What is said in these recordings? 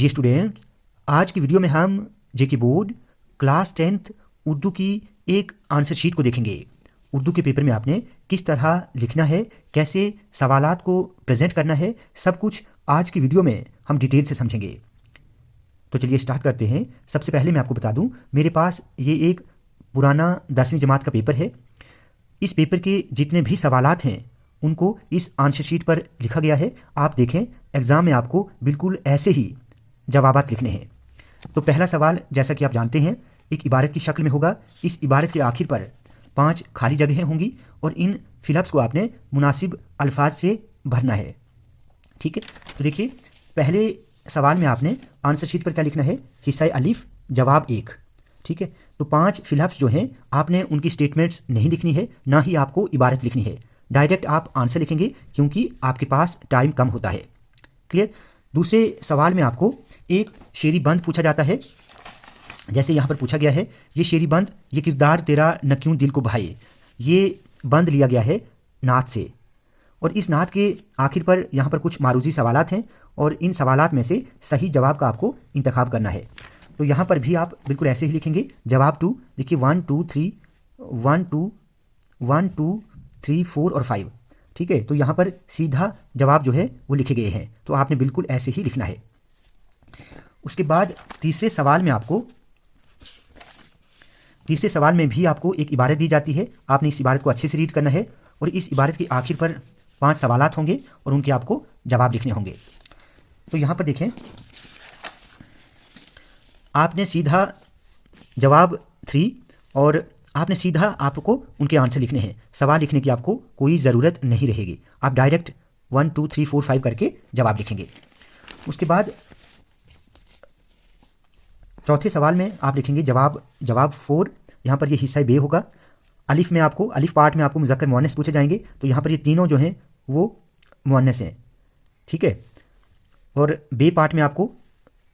Dear students, आज की video में हम जेके बोर्ड क्लास 10th उर्दू की एक आंसर शीट को देखेंगे। उर्दू के पेपर में आपने किस तरह लिखना है, कैसे सवालात को प्रेजेंट करना है, सब कुछ आज की वीडियो में हम डिटेल से समझेंगे। तो चलिए स्टार्ट करते हैं। सबसे पहले मैं आपको बता दूं, मेरे पास ये एक पुराना 10वीं जमात का पेपर है। इस पेपर के जितने भी सवालात हैं उनको इस आंसर शीट पर लिखा गया है। आप देखें, एग्ज़ाम में आपको बिल्कुल ऐसे ही जवाबात लिखने हैं। तो पहला सवाल, जैसा कि आप जानते हैं, एक इबारत की शक्ल में होगा। इस इबारत के आखिर पर 5 खाली जगहें होंगी और इन फिलअप्स को आपने मुनासिब अल्फाज से भरना है। ठीक है, तो देखिए, पहले सवाल में आपने आंसर शीट पर क्या लिखना है, हिस्सा अलिफ जवाब 1। ठीक है, तो 5 फिलअप्स जो हैं आपने उनकी स्टेटमेंट्स नहीं लिखनी है, ना ही आपको इबारत लिखनी है। डायरेक्ट आप आंसर लिखेंगे क्योंकि आपके पास टाइम कम होता है। क्लियर। दूसरे सवाल में आपको एक शेरी बंद पूछा जाता है। जैसे यहाँ पर पूछा गया है, ये शेरी बंद, ये किरदार तेरा न क्यों दिल को भाए। ये बंद लिया गया है नात से, और इस नात के आखिर पर यहाँ पर कुछ मारूजी सवालात हैं और इन सवालात में से सही जवाब का आपको इंतखाब करना है। तो यहाँ पर भी आप बिल्कुल ऐसे ही लिखेंगे। जवाब 2, देखिए 1 2 3 1 2 1 2 3 4 और 5। ठीक है, तो यहाँ पर सीधा जवाब जो है वो लिखे गए हैं, तो आपने बिल्कुल ऐसे ही लिखना है। उसके बाद तीसरे सवाल में भी आपको एक इबारत दी जाती है। आपने इस इबारत को अच्छे से रीड करना है और इस इबारत के आखिर पर 5 सवालात होंगे और उनके आपको जवाब लिखने होंगे। तो यहाँ पर देखें, आपने सीधा जवाब 3 और आपने सीधा आपको उनके आंसर लिखने हैं। सवाल लिखने की आपको कोई ज़रूरत नहीं रहेगी, आप डायरेक्ट 1 2 3 4 5 करके जवाब लिखेंगे। उसके बाद चौथे सवाल में आप लिखेंगे जवाब 4। यहाँ पर ये हिस्सा बे होगा। अलिफ पार्ट में आपको मुज़क्कर मुअन्नस पूछे जाएंगे, तो यहाँ पर ये तीनों जो हैं वो मुअन्नस हैं। ठीक है, और बे पार्ट में आपको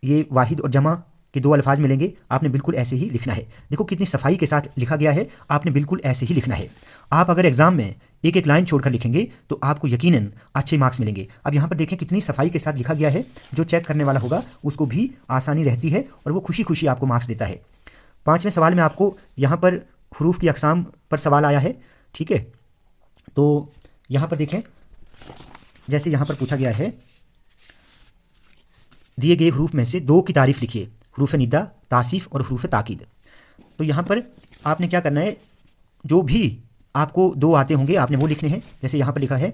ये वाहिद और जमा के 2 अल्फाज मिलेंगे। आपने बिल्कुल ऐसे ही लिखना है। देखो कितनी सफाई के साथ लिखा गया है, आपने बिल्कुल ऐसे ही लिखना है। आप अगर एग्जाम में एक एक लाइन छोड़कर लिखेंगे तो आपको यकीनन अच्छे मार्क्स मिलेंगे। अब यहाँ पर देखें कितनी सफाई के साथ लिखा गया है, जो चेक करने वाला होगा उसको भी आसानी रहती है और वो खुशी खुशी आपको मार्क्स देता है। 5वें सवाल में आपको यहाँ पर हरूफ की अक़साम पर सवाल आया है। ठीक है, तो यहाँ पर देखें, जैसे यहाँ पर पूछा गया है, दिए गए हरूफ में से 2 की तारीफ लिखिए, हरूफ निदा तासीफ और हरूफ ताकीद। तो यहाँ पर आपने क्या करना है, जो भी आपको 2 आते होंगे आपने वो लिखने हैं। जैसे यहाँ पर लिखा है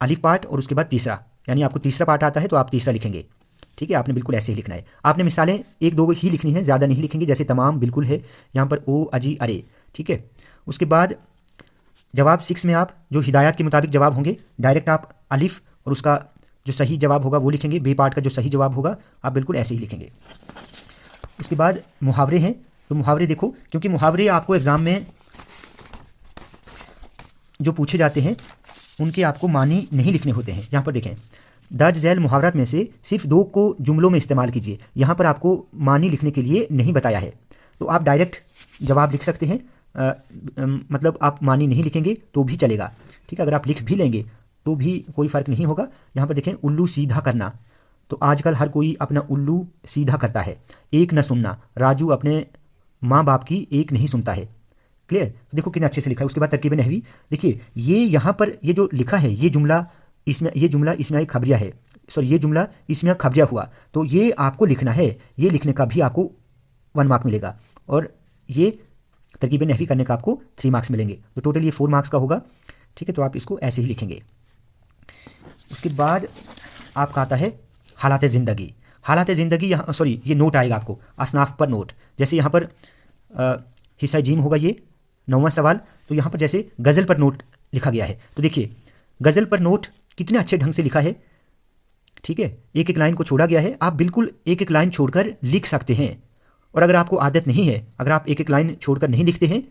अलिफ पार्ट और उसके बाद तीसरा, यानी आपको तीसरा पार्ट आता है तो आप तीसरा लिखेंगे। ठीक है, आपने बिल्कुल ऐसे ही लिखना है। आपने मिसालें 1-2 ही लिखनी है, ज़्यादा नहीं लिखेंगे। जैसे तमाम बिल्कुल है, यहाँ पर ओ अजी अरे। ठीक है, उसके बाद जवाब 6 में आप जो हिदायत के मुताबिक जवाब होंगे, डायरेक्ट आप अलिफ और उसका जो सही जवाब होगा वो लिखेंगे। बे पार्ट का जो सही जवाब होगा आप बिल्कुल ऐसे ही लिखेंगे। उसके बाद मुहावरे हैं, तो मुहावरे देखो, क्योंकि मुहावरे आपको एग्ज़ाम में जो पूछे जाते हैं उनके आपको मानी नहीं लिखने होते हैं। यहाँ पर देखें, दर्ज झैल मुहावरत में से सिर्फ 2 को जुमलों में इस्तेमाल कीजिए। यहाँ पर आपको मानी लिखने के लिए नहीं बताया है, तो आप डायरेक्ट जवाब लिख सकते हैं। मतलब आप मानी नहीं लिखेंगे तो भी चलेगा। ठीक है, अगर आप लिख भी लेंगे तो भी कोई फ़र्क नहीं होगा। यहाँ पर देखें, उल्लू सीधा करना, तो आजकल हर कोई अपना उल्लू सीधा करता है। एक न सुनना, राजू अपने माँ बाप की एक नहीं सुनता है। क्लियर, तो देखो कितने अच्छे से लिखा है। उसके बाद तरकीब नहवी, देखिए ये यहाँ पर ये जो लिखा है, ये जुमला इसमें एक खबरिया है, सॉरी ये जुमला इसमें खबरिया हुआ, तो ये आपको लिखना है। ये लिखने का भी आपको 1 मार्क मिलेगा और ये तरकीब नहवी करने का आपको 3 मार्क्स मिलेंगे, तो टोटल ये 4 मार्क्स का होगा। ठीक है, तो आप इसको ऐसे ही लिखेंगे। उसके बाद आपका आता है हालात ज़िंदगी। हालात ज़िंदगी, यहाँ सॉरी ये नोट आएगा आपको असनाफ पर नोट। जैसे यहाँ पर हिस्सा जीम होगा ये 9वां सवाल, तो यहाँ पर जैसे गज़ल पर नोट लिखा गया है, तो देखिए गज़ल पर नोट कितने अच्छे ढंग से लिखा है। ठीक है, एक एक लाइन को छोड़ा गया है, आप बिल्कुल एक एक लाइन छोड़कर लिख सकते हैं। और अगर आपको आदत नहीं है, अगर आप एक एक लाइन छोड़कर नहीं लिखते हैं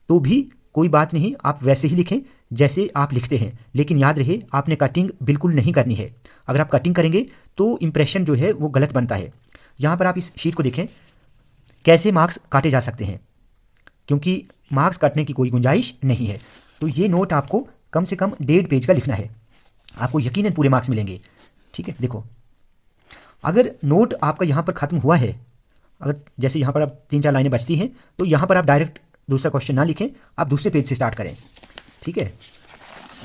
तो भी कोई बात नहीं, आप वैसे ही लिखें जैसे आप लिखते हैं, लेकिन याद रहे आपने कटिंग बिल्कुल नहीं करनी है। अगर आप कटिंग करेंगे तो इंप्रेशन जो है वो गलत बनता है। यहाँ पर आप इस शीट को देखें, कैसे मार्क्स काटे जा सकते हैं, क्योंकि मार्क्स काटने की कोई गुंजाइश नहीं है। तो ये नोट आपको कम से कम 1.5 पेज का लिखना है, आपको यकीनन पूरे मार्क्स मिलेंगे। ठीक है, देखो अगर नोट आपका यहाँ पर ख़त्म हुआ है, अगर जैसे यहाँ पर आप 3-4 लाइनें बचती हैं, तो यहाँ पर आप डायरेक्ट दूसरा क्वेश्चन ना लिखें, आप दूसरे पेज से स्टार्ट करें। ठीक है,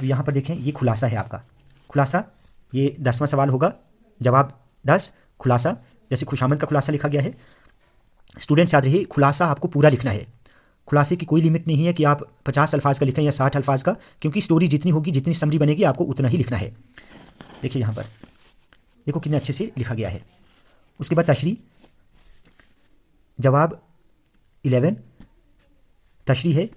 तो यहाँ पर देखें, ये खुलासा है आपका। खुलासा, ये 10वां सवाल होगा, जवाब 10। खुलासा, जैसे खुशामद का खुलासा लिखा गया है। स्टूडेंट्स याद रहिए, खुलासा आपको पूरा लिखना है। खुलासे की कोई लिमिट नहीं है कि आप 50 अल्फाज का लिखें या 60 अल्फाज का, क्योंकि स्टोरी जितनी होगी, जितनी समरी बनेगी, आपको उतना ही लिखना है। देखिए यहाँ पर देखो कितने अच्छे से लिखा गया है। उसके बाद तशरी, जवाब 11 तशरी है।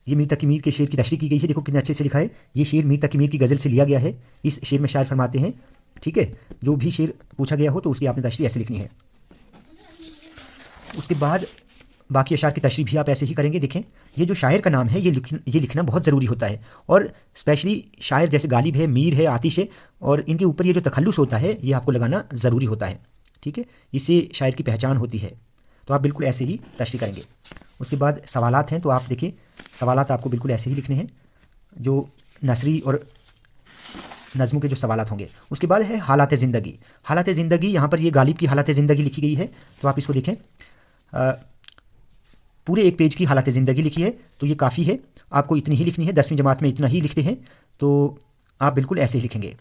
ये मीर तकी मीर के शेर की तशरी की गई है। देखो कितने अच्छे से लिखा है। ये शेर मीर तकी मीर की गज़ल से लिया गया है। इस शेर में शायर फरमाते हैं, ठीक है, जो भी शेर पूछा गया हो तो उसकी आपने तशरी ऐसे लिखनी है। उसके बाद बाकी अशार की तशरी भी आप ऐसे ही करेंगे। देखें, ये जो शायर का नाम है, ये लिखना बहुत ज़रूरी होता है, और स्पेशली शायर जैसे गालिब है, मीर है, आतिश है, और इनके ऊपर ये जो तखल्लुस होता है, ये आपको लगाना ज़रूरी होता है। ठीक है, इससे शायर की पहचान होती है। तो आप बिल्कुल ऐसे ही तशरी करेंगे। उसके बाद सवालात हैं, तो आप देखिए सवालात आपको बिल्कुल ऐसे ही लिखने हैं, जो नसरी और नज़्मों के जो सवालात होंगे। उसके बाद है हालात ज़िंदगी। हालात ज़िंदगी, यहाँ पर ये गालिब की हालात ज़िंदगी लिखी गई है, तो आप इसको देखें। पूरे एक पेज की हालात ज़िंदगी लिखी है, तो ये काफ़ी है, आपको इतनी ही लिखनी है। 10वीं जमात में इतना ही लिखते हैं, तो आप बिल्कुल ऐसे ही लिखेंगे।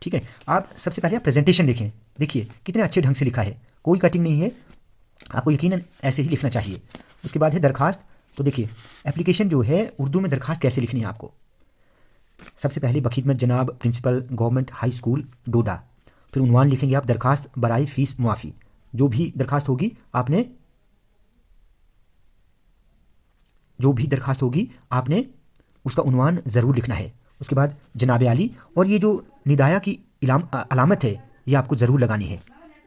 ठीक है, आप सबसे पहले आप प्रेजेंटेशन देखें। देखिए कितने अच्छे ढंग से लिखा है, कोई कटिंग नहीं है, आपको यकीनन ऐसे ही लिखना चाहिए। उसके बाद है दरखास्त। तो देखिए एप्लीकेशन जो है, उर्दू में दरखास्त कैसे लिखनी है आपको। सबसे पहले बखिदमत जनाब प्रिंसिपल गवर्नमेंट हाई स्कूल डोडा, फिर उन्वान लिखेंगे आप दरखास्त बराए फ़ीस मुआफ़ी। जो भी दरखास्त होगी आपने उसका उन्वान ज़रूर लिखना है। उसके बाद जनाब आली, और ये जो निदाया की अलामत है, ये आपको ज़रूर लगानी है।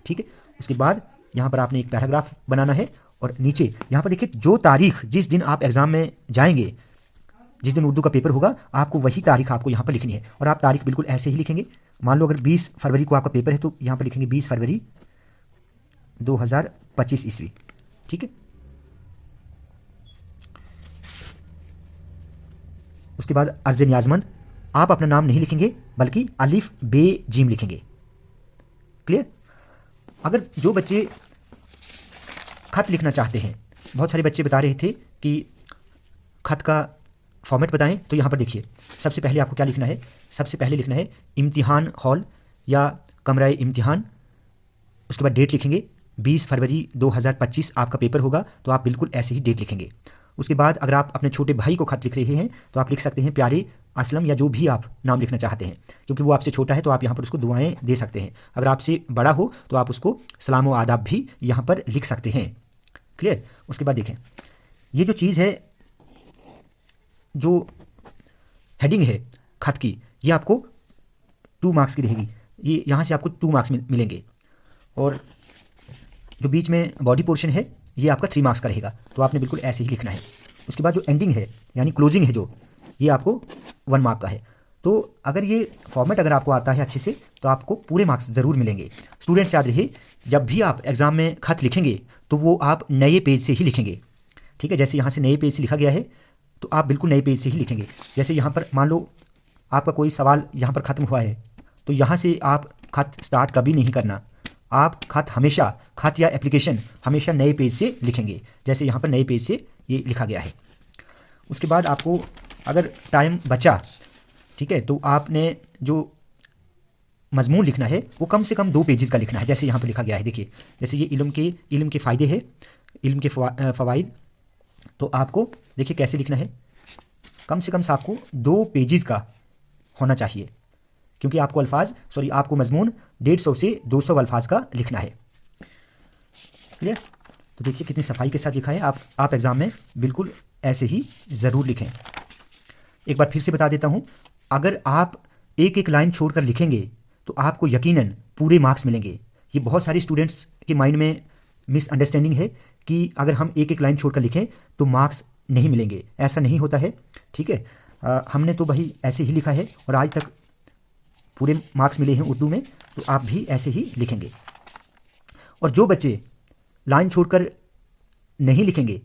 ठीक है, उसके बाद यहाँ पर आपने एक पैराग्राफ बनाना है, और नीचे यहाँ पर देखिए जो तारीख जिस दिन आप एग्ज़ाम में जाएंगे, जिस दिन उर्दू का पेपर होगा, आपको वही तारीख आपको यहाँ पर लिखनी है। और आप तारीख बिल्कुल ऐसे ही लिखेंगे। मान लो अगर 20 फरवरी को आपका पेपर है, तो यहाँ पर लिखेंगे 20 फरवरी 2025 ईस्वी। ठीक है, उसके बाद अर्ज़ न्याज़मंद, आप अपना नाम नहीं लिखेंगे, बल्कि अलिफ बे जीम लिखेंगे। क्लियर। अगर जो बच्चे ख़त लिखना चाहते हैं, बहुत सारे बच्चे बता रहे थे कि ख़त का फॉर्मेट बताएं, तो यहाँ पर देखिए सबसे पहले आपको क्या लिखना है। सबसे पहले लिखना है इम्तिहान हॉल या कमरा इम्तिहान। उसके बाद डेट लिखेंगे, 20 फरवरी 2025 आपका पेपर होगा, तो आप बिल्कुल ऐसे ही डेट लिखेंगे। उसके बाद अगर आप अपने छोटे भाई को ख़त लिख रहे हैं, तो आप लिख सकते हैं प्यारे असलम, या जो भी आप नाम लिखना चाहते हैं, क्योंकि वो आपसे छोटा है, तो आप यहाँ पर उसको दुआएं दे सकते हैं। अगर आपसे बड़ा हो तो आप उसको सलाम व आदाब भी यहाँ पर लिख सकते हैं। क्लियर। उसके बाद देखें, ये जो चीज़ है, जो हेडिंग है ख़त की, ये आपको 2 मार्क्स की रहेगी। ये यहाँ से आपको 2 मार्क्स मिलेंगे, और जो बीच में बॉडी पोर्शन है, ये आपका 3 मार्क्स का रहेगा। तो आपने बिल्कुल ऐसे ही लिखना है। उसके बाद जो एंडिंग है, यानी क्लोजिंग है, जो ये आपको 1 मार्क का है। तो अगर ये फॉर्मेट अगर आपको आता है अच्छे से, तो आपको पूरे मार्क्स ज़रूर मिलेंगे। स्टूडेंट्स याद रहिए, जब भी आप एग्ज़ाम में ख़त लिखेंगे, तो वो आप नए पेज से ही लिखेंगे। ठीक है, जैसे यहाँ से नए पेज से लिखा गया है, तो आप बिल्कुल नए पेज से ही लिखेंगे। जैसे यहाँ पर मान लो आपका कोई सवाल यहाँ पर ख़त्म हुआ है, तो यहाँ से आप ख़त स्टार्ट कभी नहीं करना। आप ख़त या एप्लीकेशन हमेशा नए पेज से लिखेंगे, जैसे यहाँ पर नए पेज से ये लिखा गया है। उसके बाद आपको अगर टाइम बचा, ठीक है, तो आपने जो मजमून लिखना है, वो कम से कम 2 पेजेस का लिखना है, जैसे यहाँ पर लिखा गया है। देखिए, जैसे ये इल्म के फ़ायदे है, इल्म के फ़वाइद, तो आपको देखिए कैसे लिखना है। कम से कम आपको 2 पेजेस का होना चाहिए, क्योंकि आपको मजमून 150 से 200 अल्फाज का लिखना है। क्लियर। तो देखिए कितनी सफाई के साथ लिखा है। आप एग्ज़ाम में बिल्कुल ऐसे ही ज़रूर लिखें। एक बार फिर से बता देता हूँ, अगर आप एक एक लाइन छोड़कर लिखेंगे, तो आपको यकीनन पूरे मार्क्स मिलेंगे। ये बहुत सारे स्टूडेंट्स के माइंड में मिसअंडरस्टैंडिंग है कि अगर हम एक एक लाइन छोड़कर लिखें तो मार्क्स नहीं मिलेंगे। ऐसा नहीं होता है। ठीक है, हमने तो भाई ऐसे ही लिखा है, और आज तक पूरे मार्क्स मिले हैं उर्दू में, तो आप भी ऐसे ही लिखेंगे। और जो बच्चे लाइन छोड़कर नहीं लिखेंगे,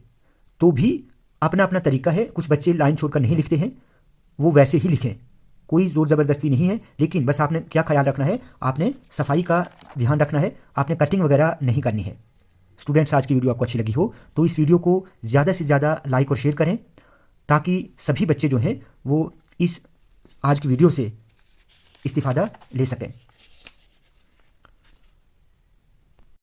तो भी अपना अपना तरीका है। कुछ बच्चे लाइन छोड़कर नहीं लिखते हैं, वो वैसे ही लिखें। कोई ज़ोर ज़बरदस्ती नहीं है, लेकिन बस आपने क्या ख्याल रखना है, आपने सफाई का ध्यान रखना है, आपने कटिंग वगैरह नहीं करनी है। स्टूडेंट्स, आज की वीडियो आपको अच्छी लगी हो तो इस वीडियो को ज़्यादा से ज़्यादा लाइक और शेयर करें, ताकि सभी बच्चे जो हैं वो इस आज की वीडियो से इस्तिफ़ादा ले सकें।